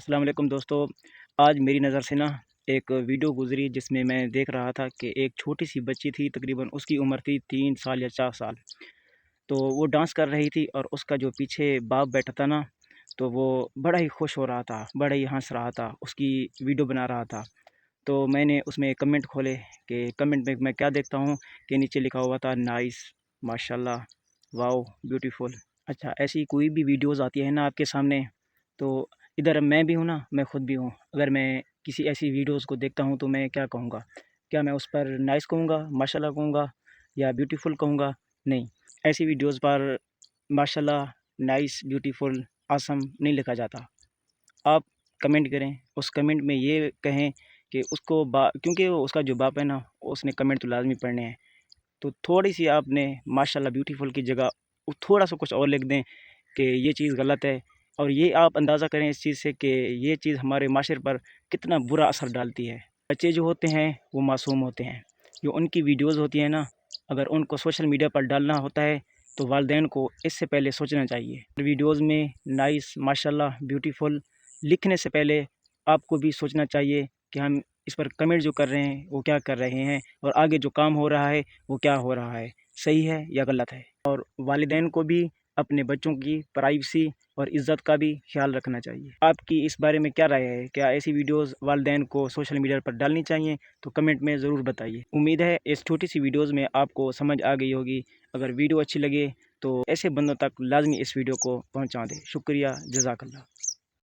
السلام علیکم دوستو، آج میری نظر سے نا ایک ویڈیو گزری جس میں میں دیکھ رہا تھا کہ ایک چھوٹی سی بچی تھی، تقریباً اس کی عمر تھی 3 سال یا 4 سال۔ تو وہ ڈانس کر رہی تھی اور اس کا جو پیچھے باپ بیٹھا تھا نا، تو وہ بڑا ہی خوش ہو رہا تھا، بڑا ہی ہنس رہا تھا، اس کی ویڈیو بنا رہا تھا۔ تو میں نے اس میں کمنٹ کھولے کہ کمنٹ میں کیا دیکھتا ہوں کہ نیچے لکھا ہوا تھا نائس، ماشاءاللہ، واو، بیوٹیفل۔ اچھا، ایسی کوئی بھی ویڈیوز آتی ہے نا آپ کے سامنے، تو ادھر میں بھی ہوں نا، میں خود بھی ہوں۔ اگر میں کسی ایسی ویڈیوز کو دیکھتا ہوں تو میں کیا کہوں گا؟ کیا میں اس پر نائس کہوں گا، ماشاءاللہ کہوں گا، یا بیوٹیفل کہوں گا؟ نہیں، ایسی ویڈیوز پر ماشاءاللہ، نائس، بیوٹیفل، آسم نہیں لکھا جاتا۔ آپ کمنٹ کریں، اس کمنٹ میں یہ کہیں کہ اس کو کیونکہ اس کا جو باپ ہے نا، اس نے کمنٹ تو لازمی پڑھنے ہیں، تو تھوڑی سی آپ نے ماشاءاللہ بیوٹیفل کی جگہ تھوڑا سا کچھ اور لکھ دیں کہ یہ چیز غلط ہے، اور یہ آپ اندازہ کریں اس چیز سے کہ یہ چیز ہمارے معاشرے پر کتنا برا اثر ڈالتی ہے۔ بچے جو ہوتے ہیں وہ معصوم ہوتے ہیں، جو ان کی ویڈیوز ہوتی ہیں نا، اگر ان کو سوشل میڈیا پر ڈالنا ہوتا ہے تو والدین کو اس سے پہلے سوچنا چاہیے۔ ویڈیوز میں نائس، ماشاءاللہ، بیوٹیفل لکھنے سے پہلے آپ کو بھی سوچنا چاہیے کہ ہم اس پر کمنٹ جو کر رہے ہیں وہ کیا کر رہے ہیں، اور آگے جو کام ہو رہا ہے وہ کیا ہو رہا ہے، صحیح ہے یا غلط ہے۔ اور والدین کو بھی اپنے بچوں کی پرائیویسی اور عزت کا بھی خیال رکھنا چاہیے۔ آپ کی اس بارے میں کیا رائے ہے؟ کیا ایسی ویڈیوز والدین کو سوشل میڈیا پر ڈالنی چاہیے؟ تو کمنٹ میں ضرور بتائیے۔ امید ہے اس چھوٹی سی ویڈیوز میں آپ کو سمجھ آ گئی ہوگی۔ اگر ویڈیو اچھی لگے تو ایسے بندوں تک لازمی اس ویڈیو کو پہنچا دیں۔ شکریہ، جزاک اللہ۔